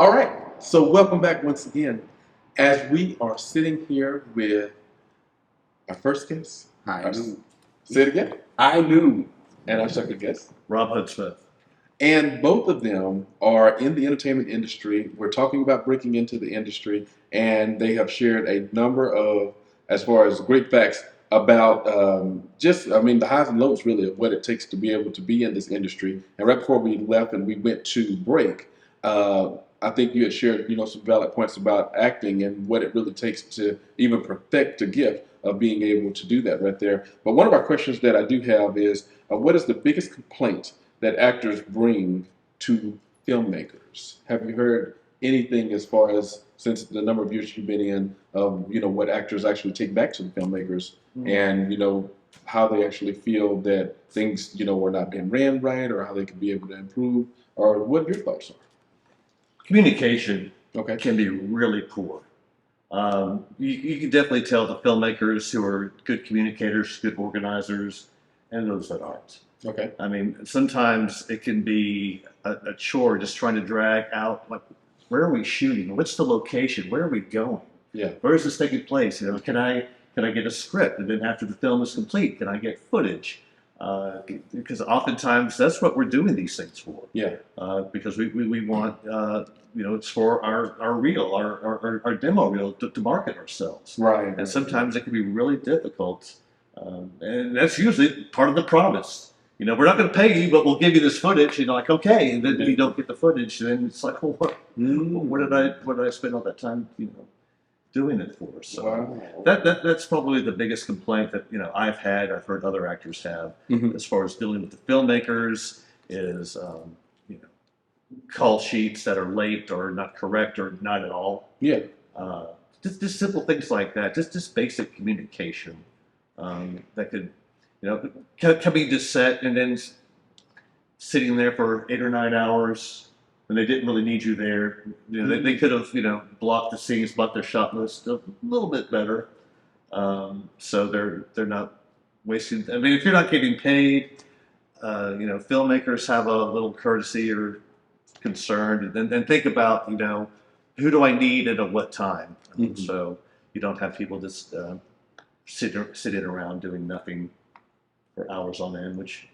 All right, so welcome back once again. As we are sitting here with our first guest, I knew. say it again, I knew. and our second guest. Rob Hoodsmith. And both of them are in the entertainment industry. We're talking about breaking into the industry, and they have shared a number of, as far as great facts about the highs and lows really of what it takes to be able to be in this industry. And right before we left and we went to break, I think you had shared, some valid points about acting and what it really takes to even perfect a gift of being able to do that right there. But one of our questions that I do have is, what is the biggest complaint that actors bring to filmmakers? Have you heard anything as far as, since the number of years you've been in, what actors actually take back to the filmmakers and, how they actually feel that things, were not being ran right or how they could be able to improve, or what your thoughts are? Communication Okay. can be really poor. You can definitely tell the filmmakers who are good communicators, good organizers, and those that aren't. Okay. I mean, sometimes it can be a chore just trying to drag out, like, where are we shooting? What's the location? Where are we going? Yeah. Where is this taking place? Can I get a script? And then after the film is complete, can I get footage? Because oftentimes that's what we're doing these things for. Yeah. Because we want, it's for our reel, our demo reel to market ourselves. Right. And sometimes it can be really difficult. And that's usually part of the promise. We're not going to pay you, but we'll give you this footage. Like, okay, and then you don't get the footage, then it's like, well, what did I spend all that time, doing it for? So Wow. that's probably the biggest complaint that I've heard other actors have, as far as dealing with the filmmakers is call sheets that are late or not correct or not at all. Yeah. Just simple things like that. Just basic communication that could coming to set and then sitting there for 8 or 9 hours when they didn't really need you there. They could have blocked the scenes, blocked their shot list a little bit better, so they're not wasting. I mean, if you're not getting paid, filmmakers have a little courtesy or concern, and then think about who do I need and at what time. So you don't have people just sitting around doing nothing for hours on end, which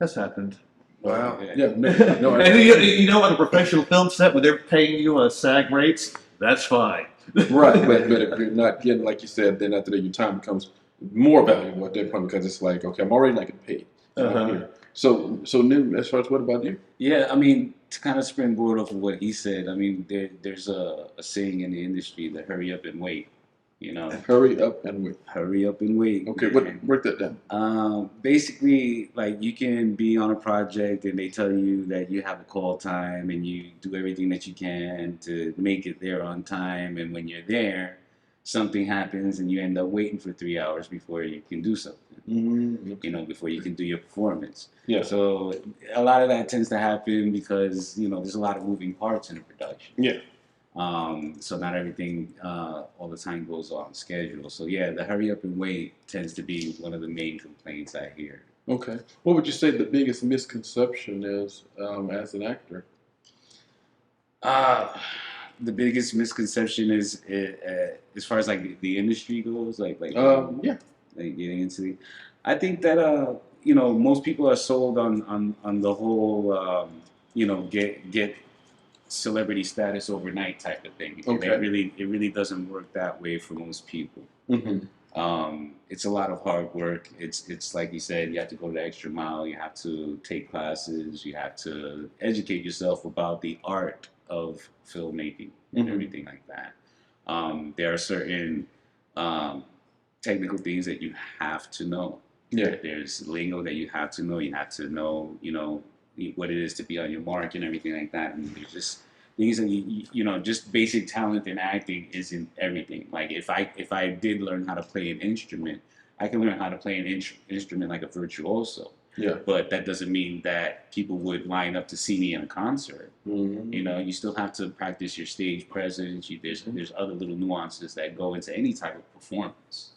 has happened. Wow. Yeah. No, And on a professional film set, when they're paying you SAG rates, that's fine. Right, but if you're not getting, like you said, then after that, your time becomes more valuable at that point because it's like, okay, I'm already not getting paid. Here. So New, as far as what about you? Yeah, I mean, to kind of springboard off of what he said, I mean, there's a saying in the industry that hurry up and wait. Hurry up and wait. Hurry up and wait. Okay, break that down. Basically, like, you can be on a project and they tell you that you have a call time and you do everything that you can to make it there on time, and when you're there, something happens and you end up waiting for 3 hours before you can do something. Before you can do your performance. Yeah. So a lot of that tends to happen because there's a lot of moving parts in a production. Yeah. So not everything all the time goes on schedule. So yeah, the hurry up and wait tends to be one of the main complaints I hear. Okay. What would you say the biggest misconception is as an actor? The biggest misconception is as far as like the industry goes, like getting into the. I think that most people are sold on the whole get celebrity status overnight type of thing. Okay. It really doesn't work that way for most people. Mm-hmm. It's a lot of hard work. It's like you said, you have to go the extra mile. You have to take classes. You have to educate yourself about the art of filmmaking and everything like that. There are certain technical things that you have to know. Yeah. There's lingo that you have to know. You have to know, what it is to be on your mark and everything like that. And there's just things that just basic talent in acting isn't everything. Like if I did learn how to play an instrument, I can learn how to play an instrument like a virtuoso. Yeah. But that doesn't mean that people would line up to see me in a concert. You still have to practice your stage presence. There's other little nuances that go into any type of performance.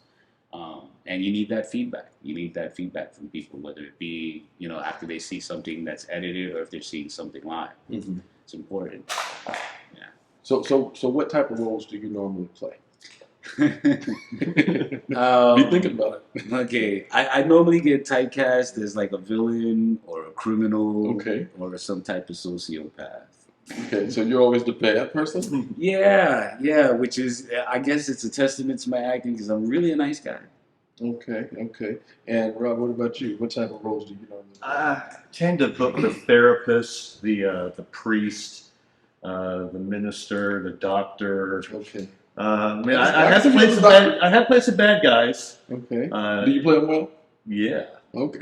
And you need that feedback. You need that feedback from people, whether it be, after they see something that's edited or if they're seeing something live. It's important. So what type of roles do you normally play? Be Um, thinking about it. okay, I normally get typecast as like a villain or a criminal Okay. or some type of sociopath. Okay, so you're always the bad person? Yeah, which is, I guess it's a testament to my acting because I'm really a nice guy. Okay. And Rob, what about you? What type of roles do you normally play? I tend to book the therapist, the priest, the minister, the doctor. Okay. I mean, I I have can see played the some doctor. bad. I have played some bad guys. Okay. Uh, Do you play them well? Yeah, Okay.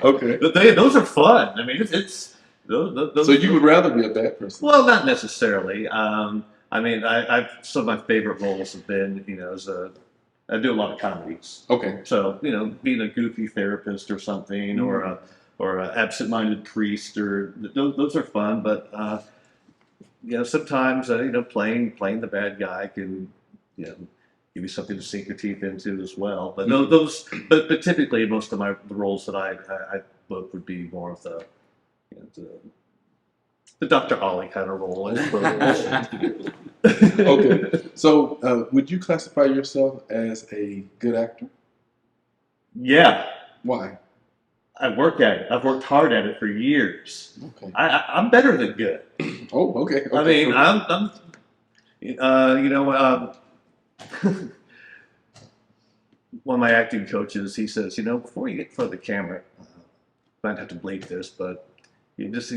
Okay. but those are fun. I mean, it's those. So you would rather be a bad person? Well, not necessarily. I mean, I've some of my favorite roles have been, I do a lot of comedies. Okay. So, being a goofy therapist or something, or a absent-minded priest, or those are fun. But sometimes playing the bad guy can give you something to sink your teeth into as well. But but typically most of the roles that I book would be more of the Dr. Ollie kind of role, I suppose. Okay. So would you classify yourself as a good actor? Yeah, Why? I work at it. I've worked hard at it for years. Okay. I'm better than good. Oh, okay. I mean, I'm one of my acting coaches, he says, before you get in front of the camera, might have to bleep this, but you just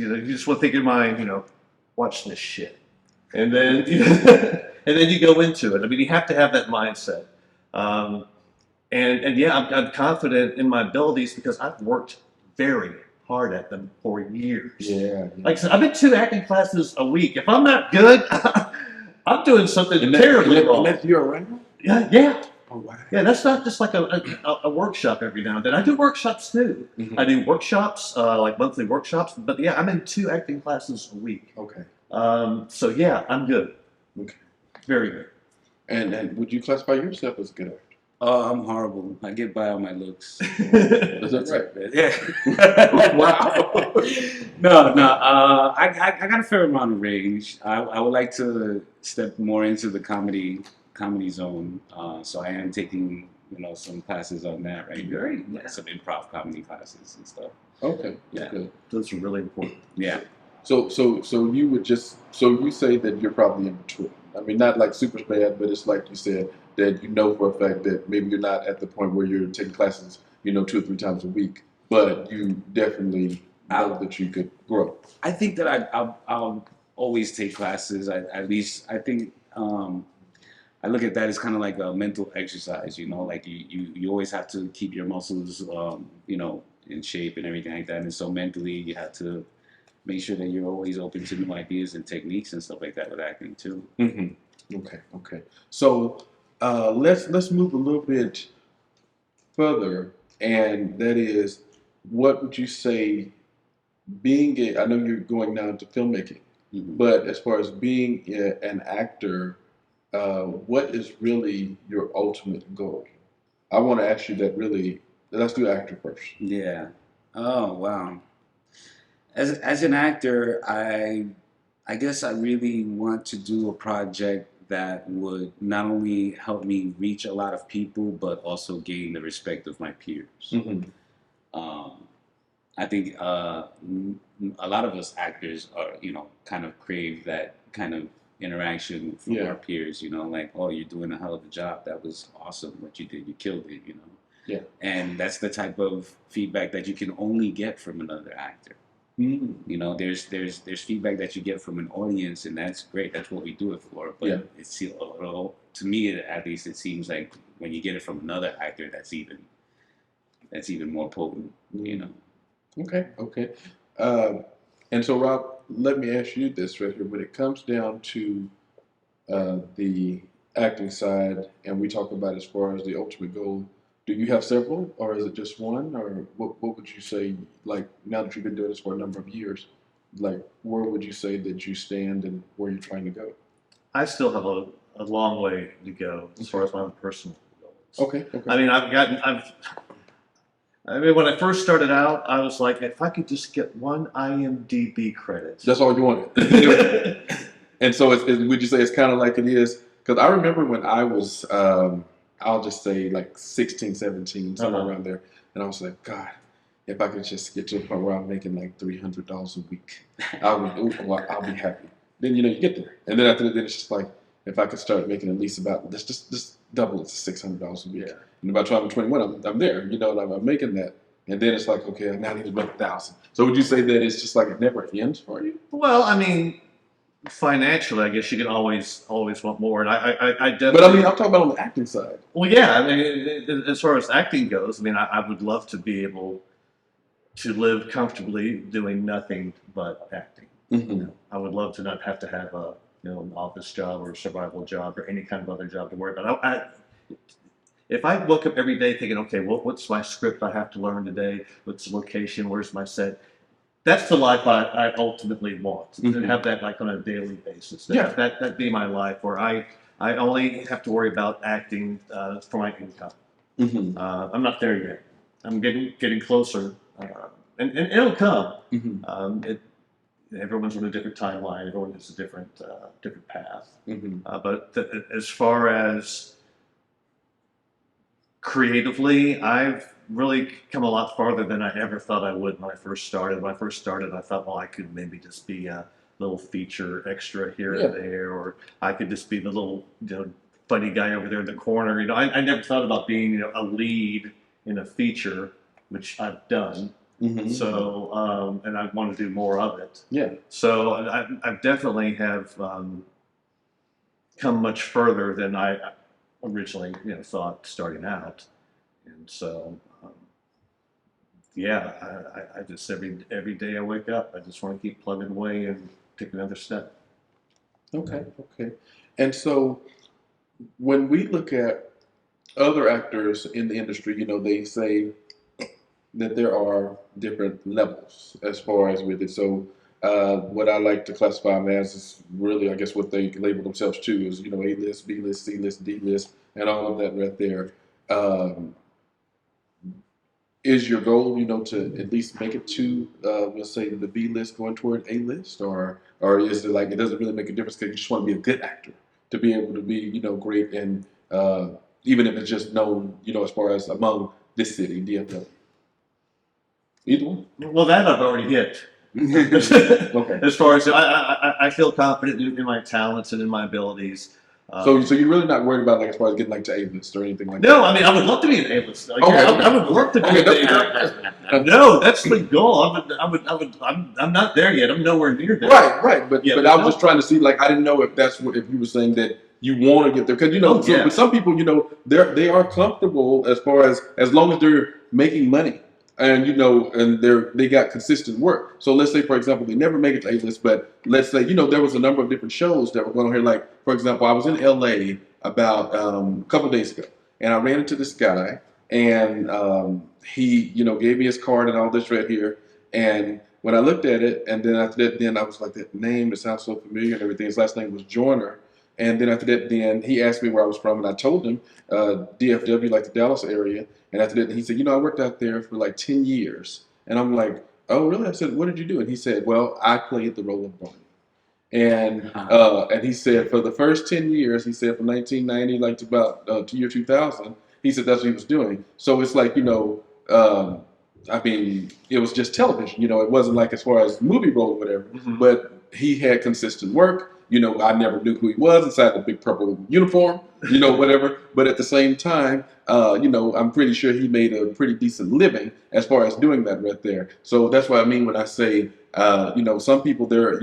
want to think in your mind, watch this shit, and then and then you go into it. I mean, you have to have that mindset, and yeah, I'm confident in my abilities because I've worked very hard at them for years. Yeah. Like I said, I've been 2 acting classes a week. If I'm not good, I'm doing something terribly wrong. And that's your right? Yeah. Oh, wow. Yeah, that's not just like a workshop every now and then. I do workshops too. Mhm. I do workshops, like monthly workshops. But yeah, I'm in 2 acting classes a week. Okay. So yeah, I'm good. Okay. Very good. And would you classify yourself as a good actor? Oh, I'm horrible. I get by on my looks. Is that right? Yeah. Wow. No. I got a fair amount of range. I would like to step more into the comedy zone. So I am taking some classes on that right now. Great. Like some improv comedy classes and stuff. Okay. Yeah. Okay. Those are really important. Yeah. So you would you say that you're probably in between. I mean, not like super bad, but it's like you said that you know for a fact that maybe you're not at the point where you're taking classes, 2 or 3 times a week, but you definitely know that you could grow. I think that I'll always take classes. At least I think I look at that as kind of like a mental exercise. Like you always have to keep your muscles in shape and everything like that. And so mentally, you have to make sure that you're always open to new ideas and techniques and stuff like that with acting too. Mm-hmm. Okay. So let's move a little bit further, and that is, what would you say I know you're going now into filmmaking, Mhm. but as far as being an actor, what is really your ultimate goal? I want to ask you that really. Let's do actor first. Yeah. Oh wow. As an actor, I guess I really want to do a project that would not only help me reach a lot of people, but also gain the respect of my peers. Mm-hmm. Um, I think a lot of us actors are, kind of crave that kind of interaction from Yeah. our peers. Like, oh, you're doing a hell of a job. That was awesome. What you did, you killed it. Yeah. And that's the type of feedback that you can only get from another actor. Mm-hmm. There's feedback that you get from an audience, and that's great. That's what we do it for. But Yeah. it's to me, at least, it seems like when you get it from another actor, that's even more potent. Okay. And so, Rob, let me ask you this right here. When it comes down to the acting side, and we talk about as far as the ultimate goal, do you have several, or is it just one, or what would you say? Like now that you've been doing this for a number of years, like where would you say that you stand and where you're trying to go? I still have a long way to go as far as my own personal goals. Okay. I mean, I mean, when I first started out, I was like, if I could just get one IMDb credit. That's all you wanted. And so, would you say it's kind of like it is? Because I remember when I was, I'll just say like 16, 17, somewhere Uh-huh. around there, and I was like, God, if I could just get to the point where I'm making like $300 a week, I'll be happy. Then you get there, and then after that, then it's just like if I could start making at least about let's just double it to $600 a week. Yeah. And by the time I'm 21, I'm there. And I'm making that, and then it's like okay, now I need to make 1,000. So would you say that it's just like it never ends for you? Well, I mean, financially, I guess you can always want more, and I definitely. But I mean, I'm talking about on the acting side. Well, yeah. I mean, as far as acting goes, I mean, I would love to be able to live comfortably doing nothing but acting. Mm-hmm. I would love to not have to have a an office job or a survival job or any kind of other job to worry about. If I woke up every day thinking, okay, what's my script I have to learn today? What's the location? Where's my set? That's the life I ultimately want. To Mhm. have that like on a daily basis. Yeah. That'd be my life where I only have to worry about acting for my income. Mm-hmm. I'm not there yet. I'm getting closer, and it'll come. Mm-hmm. Everyone's on a different timeline. Everyone has a different path. Mm-hmm. But as far as creatively, I've really come a lot farther than I ever thought I would when I first started. When I first started, I thought, well, I could maybe just be a little feature extra here Yeah. and there, or I could just be the little funny guy over there in the corner. I never thought about being a lead in a feature, which I've done. Mm-hmm. So, and I want to do more of it. Yeah. So I definitely have come much further than I originally thought starting out, and so yeah, I just every day I wake up, I just want to keep plugging away and take another step. Okay. Okay. And so when we look at other actors in the industry, they say that there are different levels as far as with it. So what I like to classify them as is really, I guess, what they label themselves to is, A list, B list, C list, D list, and all of that right there. Um, is your goal, to at least make it to, let's say, the B list going toward A list, or is it like it doesn't really make a difference because you just want to be a good actor to be able to be, great and even if it's just known, as far as among this city, DFW. Either one. Well, that I've already hit. Okay. As far as I feel confident in my talents and in my abilities. So you're really not worried about like as far as getting like to A list or anything like that? No, I mean I would love to be an A-list. Like, Okay. I would love to be an A-list. No, that's the goal. I'm not there yet. I'm nowhere near there. Right. But Yeah, but I was just trying to see, like, I didn't know if that's what if you were saying that you want to get there because Oh, so, yeah. but some people they are comfortable as far as long as they're making money and and they got consistent work. So let's say for example they never make it to A list, but let's say there was a number of different shows that were going on here. Like for example, I was in LA about a couple days ago, and I ran into this guy, and he gave me his card and all this right here, and when I looked at it, and then after that, then I was like, that name, it sounds so familiar and everything. His last name was Joyner. And then after that, then he asked me where I was from, and I told him DFW, like the Dallas area. And after that, he said, I worked out there for like 10 years. And I'm like, oh, really? I said, what did you do? And he said, well, I played the role of Barney. And he said for the first 10 years, he said from 1990 like to about to year 2000, he said that's what he was doing. So it's like, I mean, it was just television. It wasn't like as far as movie role or whatever. Mhm. But he had consistent work. I never knew who he was inside the big purple uniform. Whatever. But at the same time, I'm pretty sure he made a pretty decent living as far as doing that right there. So that's what I mean when I say, some people they're,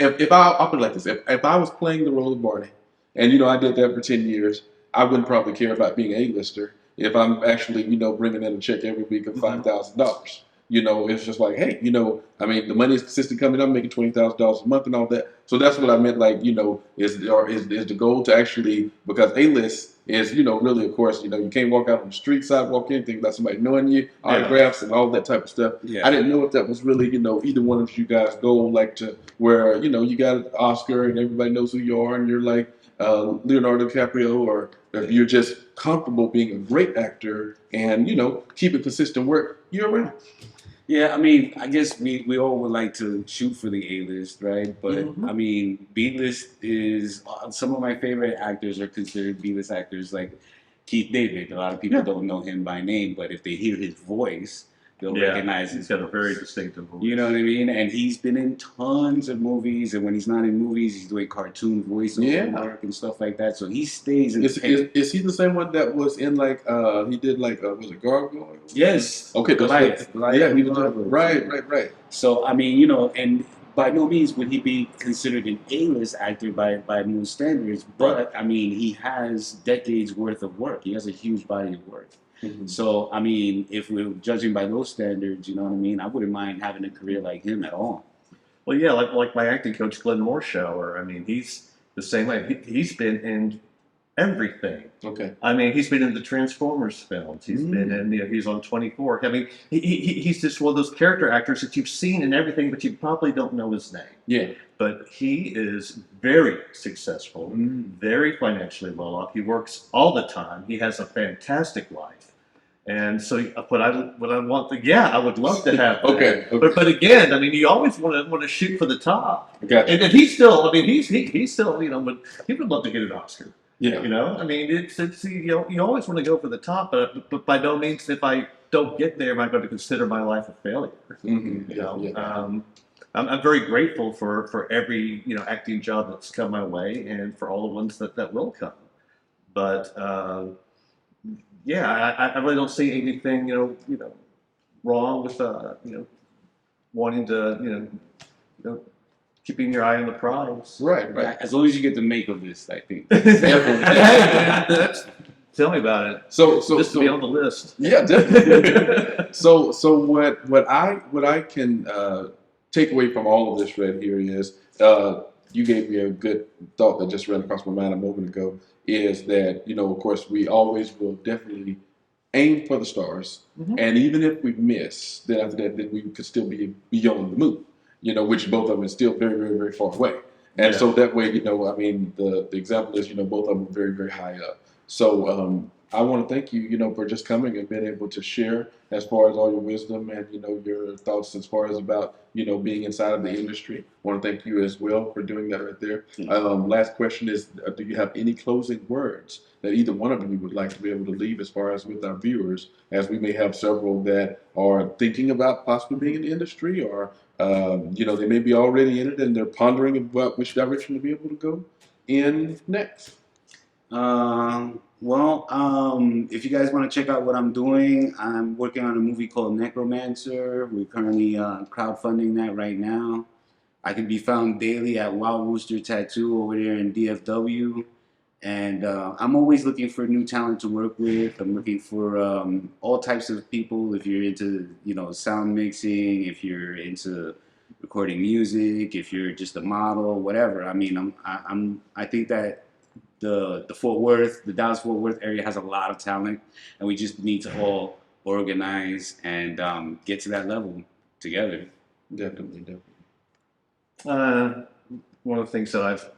I'll put it like this: if I was playing the role of Barney, and I did that for 10 years, I wouldn't probably care about being an A-lister if I'm actually, bringing in a check every week of $5,000. It's just like, hey, I mean, the money is consistent coming. I'm making $20,000 a month and all that. So that's what I meant. Like, is the goal to actually, because A-list is, really, of course, you can't walk out on the street, sidewalk, anything without somebody knowing you, autographs and all that type of stuff. Yeah. I didn't know if that was really, either one of you guys' goal, like to where, you got an Oscar and everybody knows who you are, and you're like, Leonardo DiCaprio, or if you're just comfortable being a great actor and keeping consistent work, you're around. Yeah, I mean, I guess we all would like to shoot for the A-list, right? But Mhm. I mean, B-list is some of my favorite actors are considered B-list actors, like Keith David. A lot of people Yeah. don't know him by name, but if they hear his voice, they'll Yeah, recognize he's his got a very voice. distinctive voice. You know what I mean? And he's been in tons of movies, and when he's not in movies, he's doing cartoon voiceover Yeah. work and stuff like that. So he stays in Is, the paint. is he the same one that was in he did was it Gargoyles? Yes. Okay, Goliath. yeah, he was Gargoyles. right. So I mean, and by no means would he be considered an A-list actor by most standards, but I mean, he has decades worth of work. He has a huge body of work. Mhm. So I mean, if we're judging by those standards, you know what I mean, I wouldn't mind having a career like him at all. Well, yeah, like my acting coach, Glenn Morshower. I mean, he's the same way. He's been in everything. Okay. I mean, he's been in the Transformers films. He's been in, he's on 24. I mean, he's just one of those character actors that you've seen in everything, but you probably don't know his name. Yeah. But he is very successful, very financially well off. He works all the time. He has a fantastic life. And so, what I want, I would love to have. Okay. But again, I mean, you always want to shoot for the top. Gotcha. And he's still, I mean, he's still, but he would love to get an Oscar. Yeah. I mean, it's you always want to go for the top, but by no means, if I don't get there, am I going to consider my life a failure? Mm-hmm. I'm very grateful for every acting job that's come my way, and for all the ones that will come. But I really don't see anything wrong with wanting to keeping your eye on the prize. Right. As long as you get the make of this, I think. Hey, tell me about it. So Just to be on the list. Yeah, definitely. so what I can take away from all of this right here is you gave me a good thought that just ran across my mind a moment ago, is that of course we always will definitely aim for the stars, and even if we miss, then after that, then we could still be beyond the moon. Which both of them is still very, very, very far away. And so that way, I mean, the example is, both of them are very, very high up. So I want to thank you, for just coming and being able to share as far as all your wisdom and, your thoughts as far as about, being inside of the industry. I want to thank you as well for doing that right there. Last question is, do you have any closing words that either one of you would like to be able to leave as far as with our viewers, as we may have several that are thinking about possibly being in the industry, or they may be already in it and they're pondering about which direction to be able to go in next. If you guys want to check out what I'm doing, I'm working on a movie called Necromancer. We're currently crowdfunding that right now. I can be found daily at Wild Rooster Tattoo over there in DFW. And I'm always looking for new talent to work with. I'm looking for all types of people. If you're into, sound mixing, if you're into recording music, if you're just a model, whatever. I mean, I think that the Dallas Fort Worth area has a lot of talent, and we just need to all organize and get to that level together. Definitely. One of the things that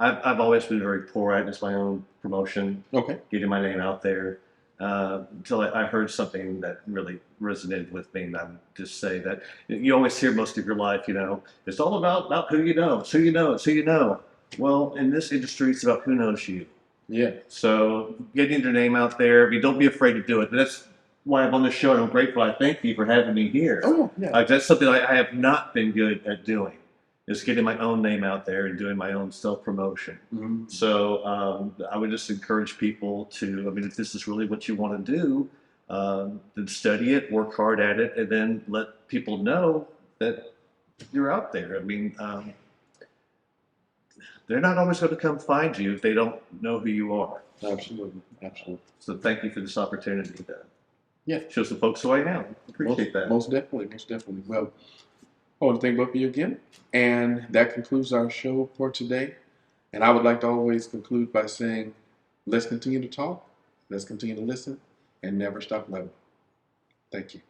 I've always been very poor at is my own promotion. Okay. Getting my name out there. Until I heard something that really resonated with me, and I would just say that you always hear most of your life, it's all about who you know. It's who you know. It's who you know. Well, in this industry, it's about who knows you. Yeah. So getting your name out there, don't be afraid to do it. And that's why I'm on the show, and I'm grateful. I thank you for having me here. Oh, yeah. That's something I have not been good at doing, is getting my own name out there and doing my own self-promotion. Mm-hmm. So I would just encourage people to, if this is really what you want to do, then study it, work hard at it, and then let people know that you're out there. They're not always going to come find you if they don't know who you are. Absolutely. So thank you for this opportunity to show some folks who I am. Appreciate that. Most definitely. Well, I want to thank both of you again. And that concludes our show for today. And I would like to always conclude by saying, let's continue to talk, let's continue to listen, and never stop loving. Thank you.